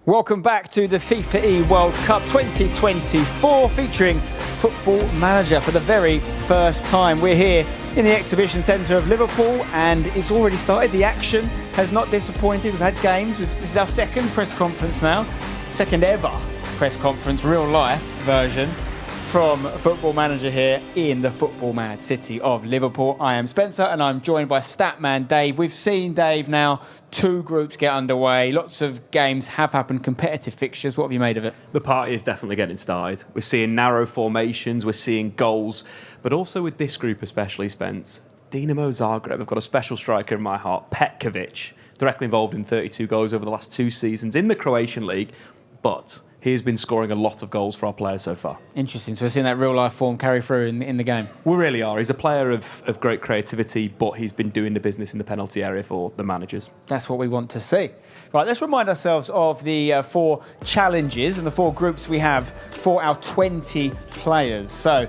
Welcome back to the FIFAe World Cup 2024 featuring Football Manager for the very first time. We're here in the exhibition centre of Liverpool and it's already started. The action has not disappointed. We've had games. This is our second press conference now. Second ever press conference, real life version from Football Manager here in the football mad city of Liverpool. I am Spencer and I'm joined by Statman Dave. We've seen, Dave, now 2 groups get underway. Lots of games have happened, competitive fixtures. What have you made of it? The party is definitely getting started. We're seeing narrow formations, we're seeing goals, but also with this group especially, Spence, Dinamo Zagreb have got a special striker in my heart, Petkovic, directly involved in 32 goals over the last 2 seasons in the Croatian league, but he has been scoring a lot of goals for our players so far. Interesting. So we're seeing that real-life form carry through in the game. We really are. He's a player of great creativity, but he's been doing the business in the penalty area for the managers. That's what we want to see. Right, let's remind ourselves of the 4 challenges and the 4 groups we have for our 20 players. So,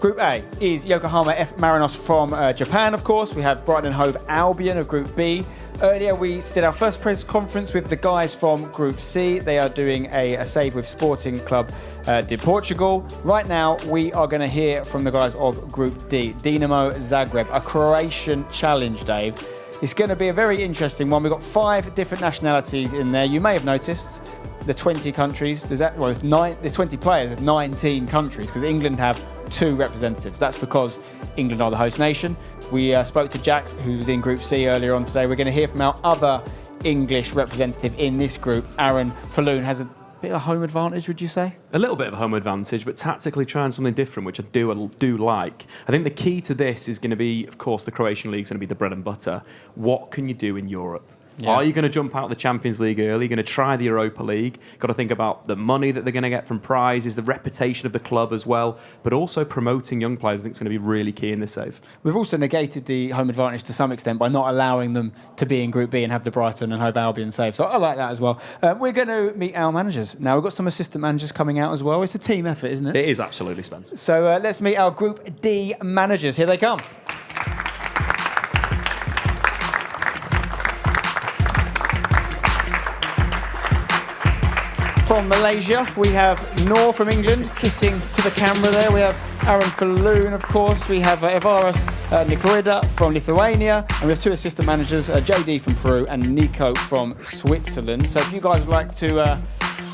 Group A is Yokohama F. Marinos from Japan, of course. We have Brighton and Hove Albion of Group B. Earlier, we did our first press conference with the guys from Group C. They are doing a save with Sporting Club de Portugal. Right now, we are going to hear from the guys of Group D, Dinamo Zagreb, a Croatian challenge, Dave. It's going to be a very interesting one. We've got 5 different nationalities in there. You may have noticed the 20 countries. There's 20 players. There's 19 countries because England have 2 representatives. That's because England are the host nation. We spoke to Jack, who was in Group C earlier on today. We're going to hear from our other English representative in this group. Aaron Falloon has a bit of a home advantage, would you say? A little bit of a home advantage, but tactically trying something different, which I do like. I think the key to this is going to be, of course, the Croatian League is going to be the bread and butter. What can you do in Europe? Yeah. Are you going to jump out of the Champions League early? Are you going to try the Europa League? Got to think about the money that they're going to get from prizes, the reputation of the club as well, but also promoting young players. I think is going to be really key in this save. We've also negated the home advantage to some extent by not allowing them to be in Group B and have the Brighton and Hove Albion save. So I like that as well. We're going to meet our managers. Now, we've got some assistant managers coming out as well. It's a team effort, isn't it? It is, absolutely, Spence. So let's meet our Group D managers. Here they come. From Malaysia, we have Noor from England, kissing to the camera there. We have Aaron Falloon, of course. We have Evaras Nikorida from Lithuania. And we have 2 assistant managers, JD from Peru and Nico from Switzerland. So if you guys would like to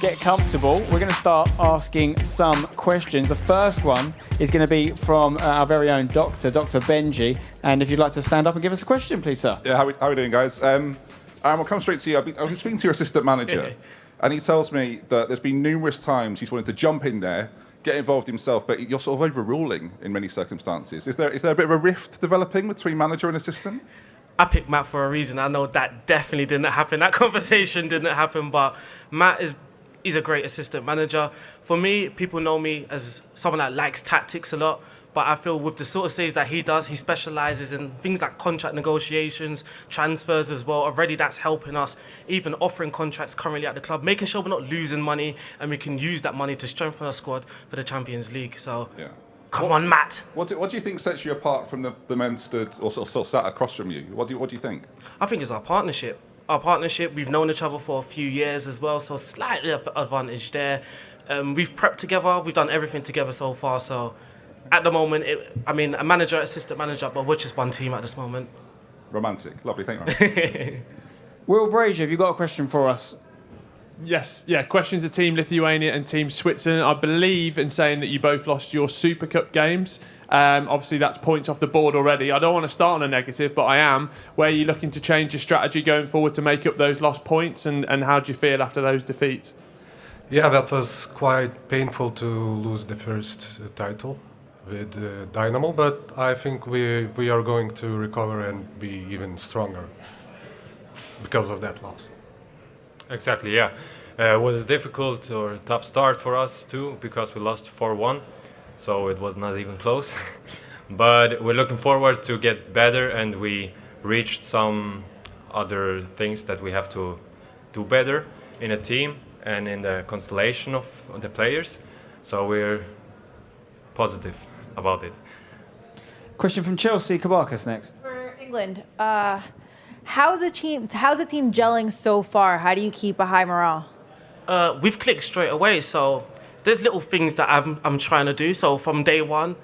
get comfortable, we're going to start asking some questions. The first one is going to be from our very own Dr. Benji. And if you'd like to stand up and give us a question, please, sir. Yeah, how are we doing, guys? Aaron, we'll come straight to you. I've been speaking to your assistant manager. And he tells me that there's been numerous times he's wanted to jump in there, get involved himself, but you're sort of overruling in many circumstances. Is there a bit of a rift developing between manager and assistant? I picked Matt for a reason. I know that definitely didn't happen. That conversation didn't happen, but Matt he's a great assistant manager. For me, people know me as someone that likes tactics a lot, but I feel with the sort of saves that he does, he specialises in things like contract negotiations, transfers as well. Already that's helping us, even offering contracts currently at the club, making sure we're not losing money and we can use that money to strengthen our squad for the Champions League. So, Come on, Matt. What do you think sets you apart from the men stood or sort of sat across from you? What do you think? I think it's our partnership. We've known each other for a few years as well, so slightly advantage there. We've prepped together, we've done everything together so far, so at the moment, a manager, assistant manager, but we're just one team at this moment. Romantic. Lovely. Thank you. Will Brazier, have you got a question for us? Yes, yeah. Questions of Team Lithuania and Team Switzerland. I believe in saying that you both lost your Super Cup games. Obviously, that's points off the board already. I don't want to start on a negative, but I am. Where are you looking to change your strategy going forward to make up those lost points, and how do you feel after those defeats? Yeah, that was quite painful to lose the first title with Dynamo, but I think we are going to recover and be even stronger because of that loss. Exactly, yeah. It was a difficult or tough start for us too because we lost 4-1, so it was not even close. But we're looking forward to get better, and we reached some other things that we have to do better in a team and in the constellation of the players. So we're positive about it. Question from Chelsea. Kabakas next. For England, how's the team gelling so far? How do you keep a high morale? We've clicked straight away. So there's little things that I'm trying to do. So from day one,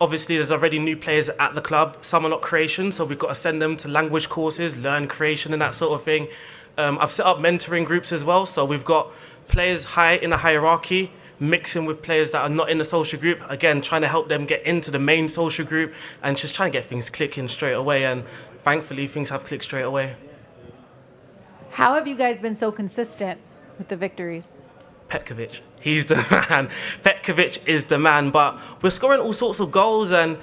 obviously there's already new players at the club. Some are not creation, so we've got to send them to language courses, learn creation and that sort of thing. I've set up mentoring groups as well. So we've got players high in the hierarchy, mixing with players that are not in the social group. Again, trying to help them get into the main social group and just trying to get things clicking straight away. And thankfully, things have clicked straight away. How have you guys been so consistent with the victories? Petkovic, he's the man. Petkovic is the man, but we're scoring all sorts of goals and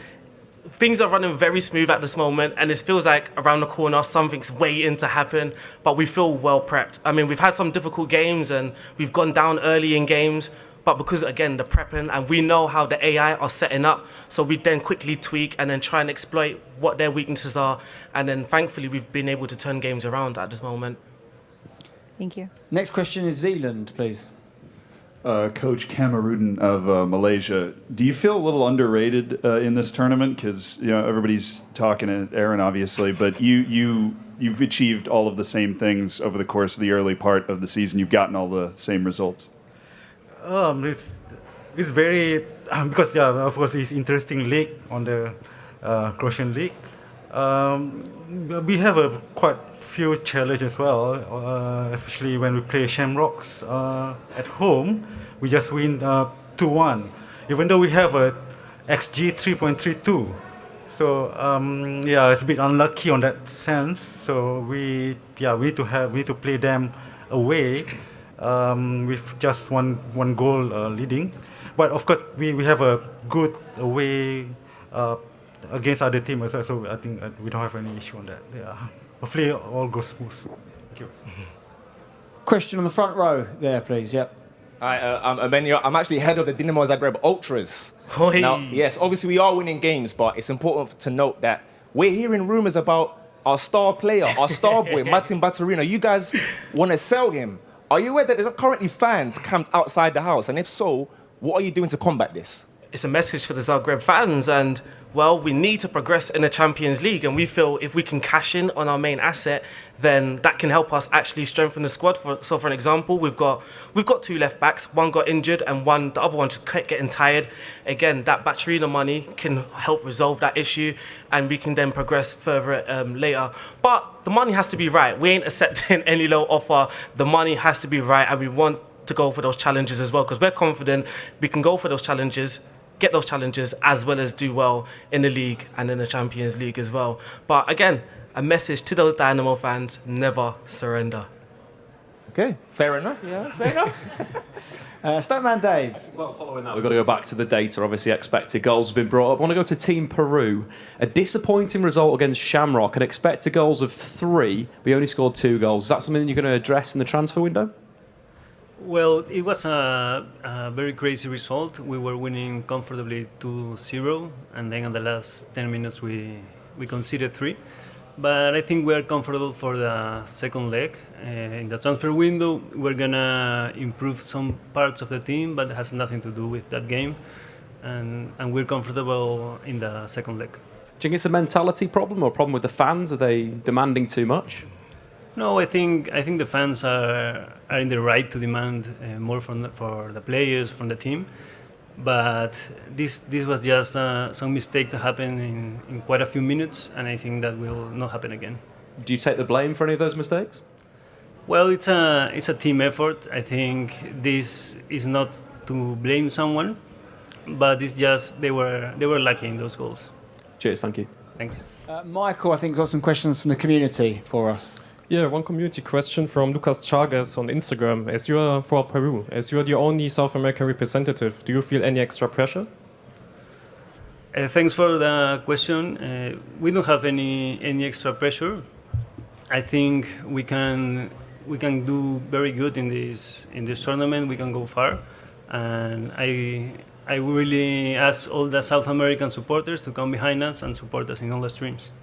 things are running very smooth at this moment, and it feels like around the corner something's waiting to happen, but we feel well prepped. I mean, we've had some difficult games and we've gone down early in games, but because, again, the prepping, and we know how the AI are setting up, so we then quickly tweak and then try and exploit what their weaknesses are, and then thankfully we've been able to turn games around at this moment. Thank you. Next question is Zealand, please. Coach Kamarudin of Malaysia. Do you feel a little underrated in this tournament? Because everybody's talking to Aaron, obviously, but you've achieved all of the same things over the course of the early part of the season. You've gotten all the same results. It's very because of course it's interesting league on the Croatian league. We have a quite few challenges as well, especially when we play Shamrocks at home. We just win 2-1, even though we have a XG 3.32. So it's a bit unlucky on that sense. So we need to play them away with just one goal leading. But of course we have a good away against other teams as well. So I think we don't have any issue on that. Yeah. Hopefully all goes smooth. Thank you. Question on the front row there, please. Yep. Hi, I'm Emmanuel. I'm actually head of the Dinamo Zagreb Ultras. Hoi. Now, yes, obviously we are winning games, but it's important to note that we're hearing rumours about our star player, our star boy, Martin Baturina. You guys want to sell him. Are you aware that there's currently fans camped outside the house? And if so, what are you doing to combat this? It's a message for the Zagreb fans, and well, we need to progress in the Champions League, and we feel if we can cash in on our main asset, then that can help us actually strengthen the squad. So for an example, we've got two left backs. One got injured, and the other one just kept getting tired. Again, that Baturina money can help resolve that issue, and we can then progress further later. But the money has to be right. We ain't accepting any low offer. The money has to be right, and we want to go for those challenges as well, because we're confident we can go for those challenges, get those challenges, as well as do well in the league and in the Champions League as well. But again, a message to those Dynamo fans: never surrender. Okay, fair enough. Yeah, fair enough. Stuntman Dave. Well, following that, we've got to go back to the data. Obviously, expected goals have been brought up. I want to go to Team Peru. A disappointing result against Shamrock. An expected goals of 3, but you only scored 2 goals. Is that something you're going to address in the transfer window? Well, it was a very crazy result. We were winning comfortably 2-0, and then in the last 10 minutes we conceded 3. But I think we are comfortable for the second leg. In the transfer window, we're going to improve some parts of the team, but it has nothing to do with that game. And we're comfortable in the second leg. Do you think it's a mentality problem or a problem with the fans? Are they demanding too much? No, I think the fans are in the right to demand more for the players, from the team. But this was just some mistakes that happened in quite a few minutes, and I think that will not happen again. Do you take the blame for any of those mistakes? Well, it's a team effort. I think this is not to blame someone, but it's just they were lucky in those goals. Cheers, thank you. Thanks. Michael, I think got some questions from the community for us. Yeah, one community question from Lucas Chagas on Instagram. As you are for Peru, as you are the only South American representative, do you feel any extra pressure? Thanks for the question. We don't have any extra pressure. I think we can do very good in this tournament. We can go far, and I really ask all the South American supporters to come behind us and support us in all the streams.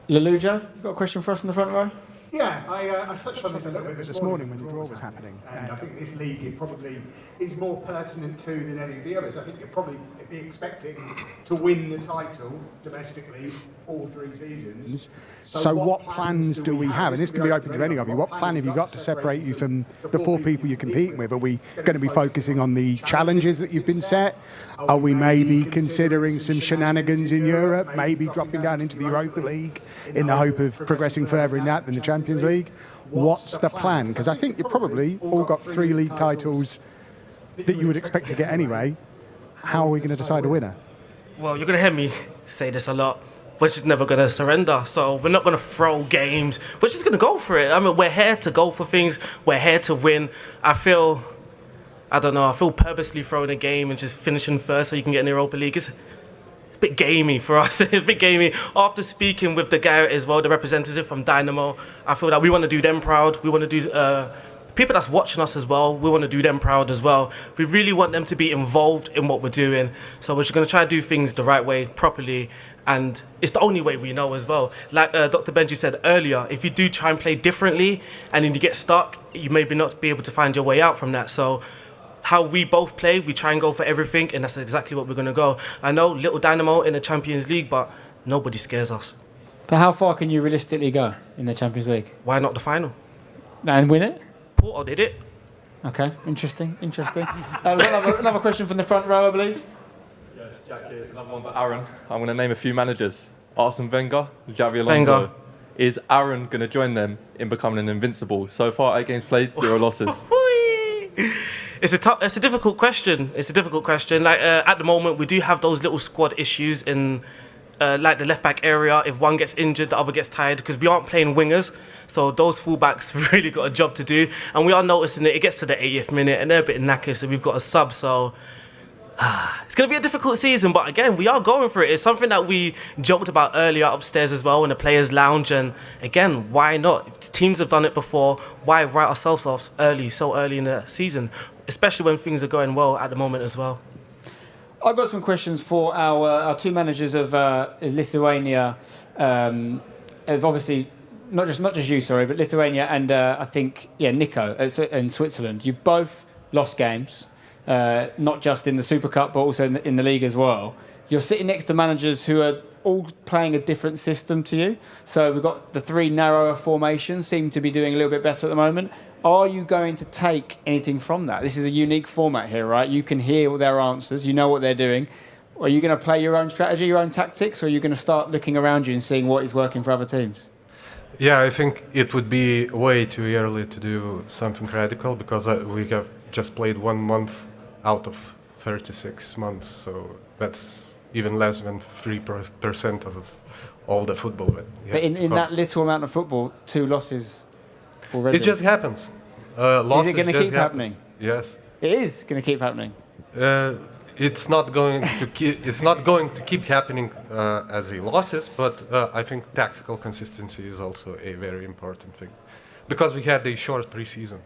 Leluja, you got a question for us in the front row? Yeah, I touched on this a little bit this morning when the draw was happening, and I think this league it probably is more pertinent to than any of the others. I think you'll probably be expecting to win the title domestically all 3 seasons. So what plans do we have? And this can be open to any of you. What plan have you got to separate you from the 4 people you're competing with? Are we going to be focusing on the challenges that you've been set? Are we maybe considering some shenanigans in Europe, maybe dropping down into the Europa League in the hope of progressing further in that than the Champions League? What's the plan? Because I think you've probably all got 3 league titles that you would expect to get anyway. How are we going to decide a winner? Well, you're going to hear me say this a lot. We're just never going to surrender. So we're not going to throw games. We're just going to go for it. I mean, we're here to go for things. We're here to win. I feel purposely throwing a game and just finishing first so you can get in the Europa League. It's a bit gamey for us. It's a bit gamey. After speaking with the guy as well, the representative from Dynamo, I feel that we want to do them proud. We want to do people that's watching us as well, we want to do them proud as well. We really want them to be involved in what we're doing. So we're just going to try to do things the right way, properly. And it's the only way we know as well. Like Dr. Benji said earlier, if you do try and play differently and then you get stuck, you maybe not be able to find your way out from that. So how we both play, we try and go for everything, and that's exactly what we're going to go. I know, little Dynamo in the Champions League, but nobody scares us. But how far can you realistically go in the Champions League? Why not the final? And win it? Porto did it. Okay, interesting. We've got another question from the front row, I believe. Yes, Jackie, it's another one for Aaron. I'm going to name a few managers. Arsene Wenger, Xavi Alonso. Is Aaron going to join them in becoming an invincible? So far, 8 games played, 0 losses. It's a difficult question. Like at the moment, we do have those little squad issues in like the left back area. If one gets injured, the other gets tired because we aren't playing wingers. So those fullbacks really got a job to do, and we are noticing it gets to the 80th minute and they're a bit knackered, so we've got a sub. So it's going to be a difficult season, but again, we are going for it. It's something that we joked about earlier upstairs as well in the players' lounge, and again, why not? If teams have done it before, why write ourselves off so early in the season, especially when things are going well at the moment as well. I've got some questions for our 2 managers of Lithuania, of obviously not just you, sorry, but Lithuania and I think Nico in Switzerland. You both lost games. Not just in the Super Cup, but also in the league as well. You're sitting next to managers who are all playing a different system to you. So we've got the 3 narrower formations, seem to be doing a little bit better at the moment. Are you going to take anything from that? This is a unique format here, right? You can hear all their answers, you know what they're doing. Are you going to play your own strategy, your own tactics, or are you going to start looking around you and seeing what is working for other teams? Yeah, I think it would be way too early to do something radical because we have just played 1 month out of 36 months, so that's even less than 3% of all the football. But in that little amount of football, 2 losses already. It just happens. Is it going to keep happening? Yes. It is going to keep happening. It's not going to keep happening as a losses, but I think tactical consistency is also a very important thing, because we had a short preseason.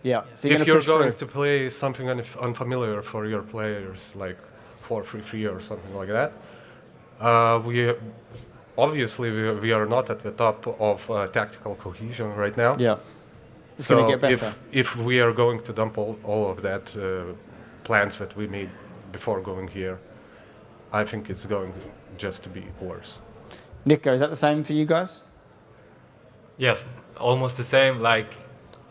Yeah. So if you're going to play something unfamiliar for your players, like 4-3-3 or something like that, we are not at the top of tactical cohesion right now. Yeah. It's going to get better. If we are going to dump all of that plans that we made before going here, I think it's going just to be worse. Nico, is that the same for you guys? Yes, almost the same. Like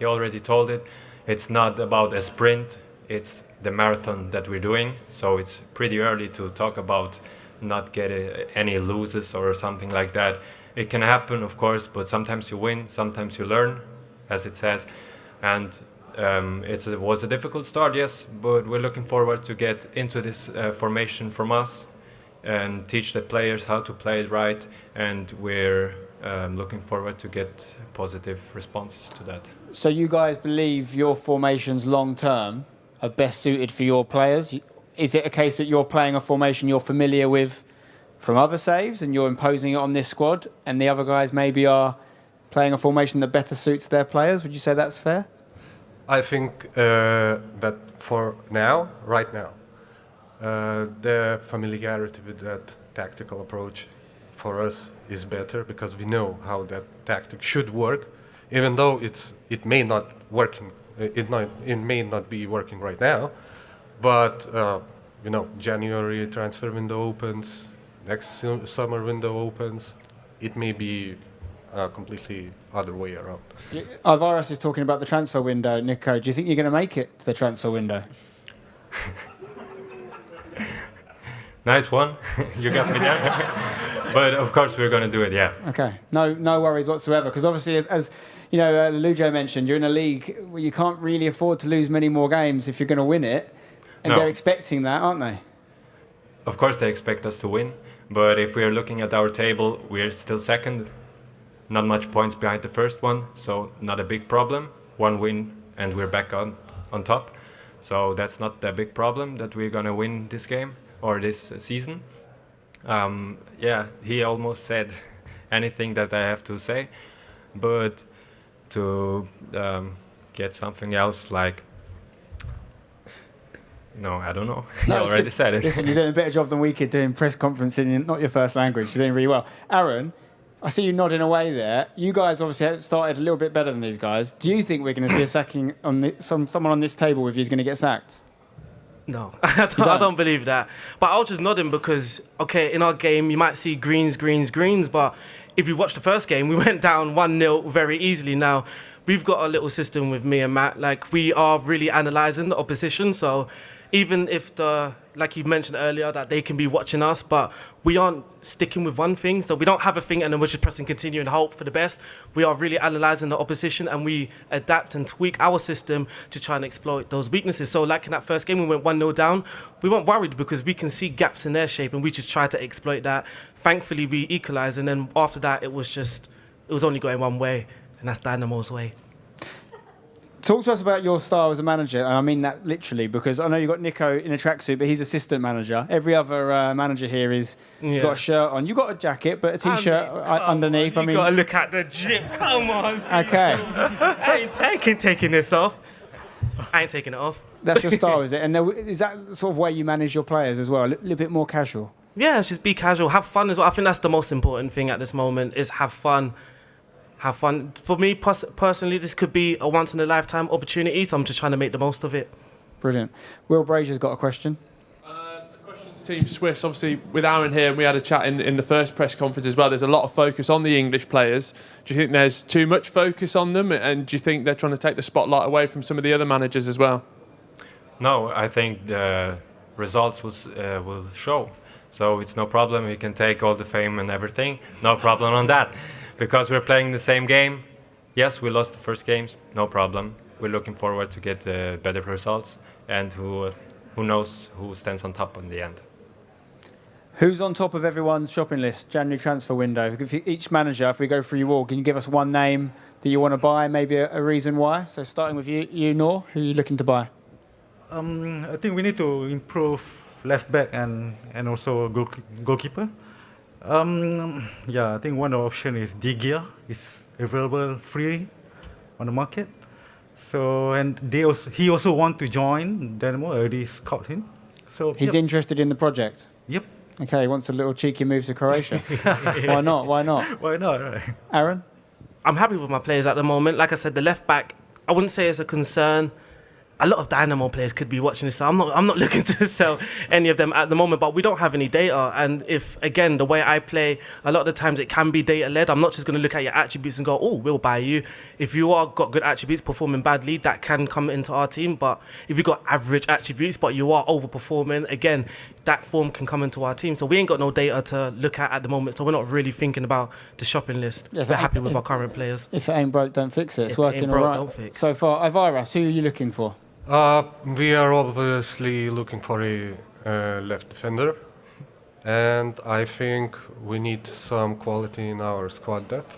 you already told it, it's not about a sprint, it's the marathon that we're doing. So it's pretty early to talk about not getting any losses or something like that. It can happen, of course, but sometimes you win, sometimes you learn, as it says. And it was a difficult start, yes, but we're looking forward to get into this formation from us and teach the players how to play it right, and we're looking forward to get positive responses to that. So you guys believe your formations long term are best suited for your players? Is it a case that you're playing a formation you're familiar with from other saves and you're imposing it on this squad, and the other guys maybe are playing a formation that better suits their players? Would you say that's fair? I think that for now, right now, the familiarity with that tactical approach for us is better because we know how that tactic should work, even though it may not working. It may not be working right now, but January transfer window opens, next summer window opens. It may be completely other way around. Alvarez is talking about the transfer window. Nico, do you think you're going to make it to the transfer window? Nice one. You got me there. But of course we're going to do it, yeah. Okay. No worries whatsoever. Because obviously, as you know, Lujo mentioned, you're in a league where you can't really afford to lose many more games if you're going to win it. And they're expecting that, aren't they? Of course they expect us to win. But if we're looking at our table, we're still second. Not much points behind the first one. So not a big problem. One win and we're back on top. So that's not a big problem that we're going to win this game or this season. He almost said anything that I have to say. But to get something else like... No, I don't know. You already said it. Listen, you're doing a better job than we could doing press conference in not your first language. You're doing really well. Aaron, I see you nodding away there. You guys obviously started a little bit better than these guys. Do you think we're going to see a sacking on someone on this table with you is going to get sacked? No, I don't believe that. But I was just nodding because, okay, in our game, you might see greens, but if you watch the first game, we went down 1-0 very easily. Now, we've got a little system with me and Matt. Like, we are really analysing the opposition. So even if like you mentioned earlier, that they can be watching us, but we aren't sticking with one thing. So we don't have a thing and then we're just pressing continue and hope for the best. We are really analysing the opposition and we adapt and tweak our system to try and exploit those weaknesses. So like in that first game, we went 1-0 down. We weren't worried because we can see gaps in their shape and we just try to exploit that. Thankfully, we equalised, and then after that, it was only going one way, and that's Dynamo's way. Talk to us about your style as a manager, and I mean that literally, because I know you've got Nico in a tracksuit, but he's assistant manager. Every other manager here he's got a shirt on. You've got a jacket, but a T-shirt underneath. You got to look at the drip. Come on. Okay. I ain't taking this off. I ain't taking it off. That's your style, is it? And is that the sort of way you manage your players as well? A little bit more casual? Yeah, just be casual. Have fun as well. I think that's the most important thing at this moment is have fun. Have fun. For me, personally, this could be a once-in-a-lifetime opportunity, so I'm just trying to make the most of it. Brilliant. Will Brazier's got a question. A question to Team Swiss. Obviously, with Aaron here, and we had a chat in the first press conference as well, there's a lot of focus on the English players. Do you think there's too much focus on them, and do you think they're trying to take the spotlight away from some of the other managers as well? No, I think the results will show. So it's no problem. We can take all the fame and everything. No problem on that. Because we're playing the same game. Yes, we lost the first games. No problem. We're looking forward to get better results. And who knows who stands on top in the end. Who's on top of everyone's shopping list, January transfer window? Each manager, if we go through you all, can you give us one name that you want to buy, maybe a reason why? So starting with you, Noor, who are you looking to buy? I think we need to improve left back and also goalkeeper. I think one option is De Gea. It's available free on the market. So he also want to join Dynamo. Already scout him. So he's interested in the project. Yep. Okay, he wants a little cheeky move to Croatia. Why not? Why not? Right. Aaron, I'm happy with my players at the moment. Like I said, the left back, I wouldn't say it's a concern. A lot of Dynamo players could be watching this, so I'm not looking to sell any of them at the moment, but we don't have any data. And if, again, the way I play, a lot of the times it can be data-led. I'm not just going to look at your attributes and go, oh, we'll buy you. If you are got good attributes performing badly, that can come into our team. But if you've got average attributes, but you are overperforming, again, that form can come into our team. So we ain't got no data to look at the moment, so we're not really thinking about the shopping list. We're happy with our current players. If it ain't broke, don't fix it. It's working all right. So far, Alvarez, who are you looking for? We are obviously looking for a left defender, and I think we need some quality in our squad depth.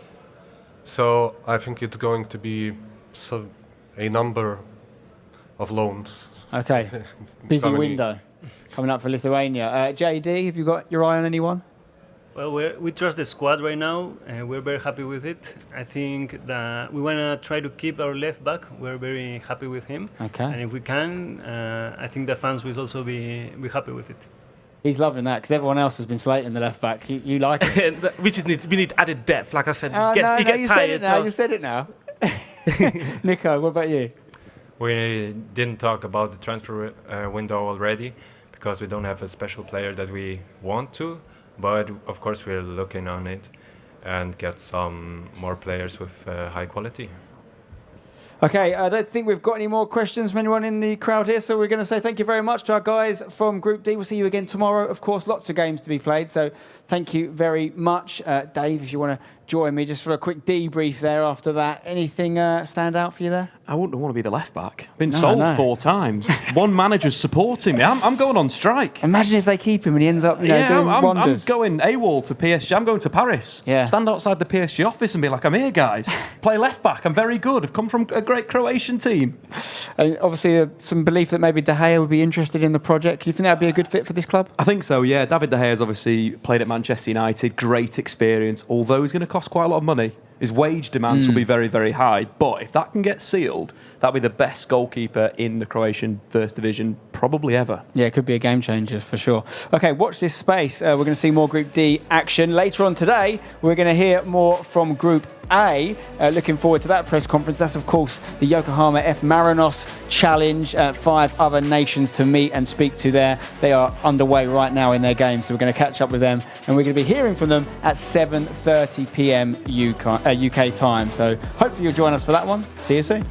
So I think it's going to be a number of loans. Okay, busy window coming up for Lithuania. JD, have you got your eye on anyone? Well, we trust the squad right now, and we're very happy with it. I think that we want to try to keep our left back. We're very happy with him. Okay. And if we can, I think the fans will also be happy with it. He's loving that because everyone else has been slating the left back. You like it? we need added depth. Like I said, Oh, he gets you tired. said it now. You said it now. Nico, what about you? We didn't talk about the transfer window already because we don't have a special player that we want to, but of course we're looking on it and get some more players with high quality. Okay, I don't think we've got any more questions from anyone in the crowd here, so we're going to say thank you very much to our guys from Group D. We'll see you again tomorrow. Of course, lots of games to be played, so thank you very much. Dave, if you want to join me just for a quick debrief there after that. Anything stand out for you there? I wouldn't want to be the left back. Been sold 4 times. One manager's supporting me. I'm going on strike. Imagine if they keep him and he ends up, doing wonders. I'm going AWOL to PSG. I'm going to Paris. Yeah. Stand outside the PSG office and be like, I'm here, guys. Play left back. I'm very good. I've come from a great Croatian team. And obviously, some belief that maybe De Gea would be interested in the project. Do you think that would be a good fit for this club? I think so, yeah. David De Gea has obviously played at Manchester United. Great experience, although he's going to cost quite a lot of money. His wage demands will be very, very high. But if that can get sealed, that'll be the best goalkeeper in the Croatian First Division probably ever. Yeah, it could be a game changer for sure. Okay, watch this space. We're going to see more Group D action. Later on today, we're going to hear more from Group A. Looking forward to that press conference. That's, of course, the Yokohama F. Marinos Challenge. 5 other nations to meet and speak to there. They are underway right now in their game, so we're going to catch up with them. And we're going to be hearing from them at 7:30 p.m. UK time. So hopefully you'll join us for that one. See you soon.